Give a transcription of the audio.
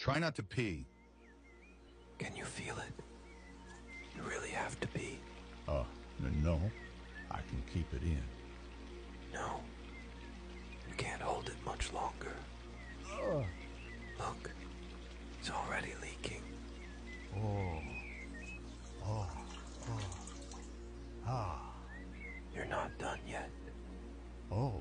Try not to pee. Can you feel it? You really have to pee. No. I can keep it in. No. You can't hold it much longer. Look. It's already leaking. You're not done yet. Oh.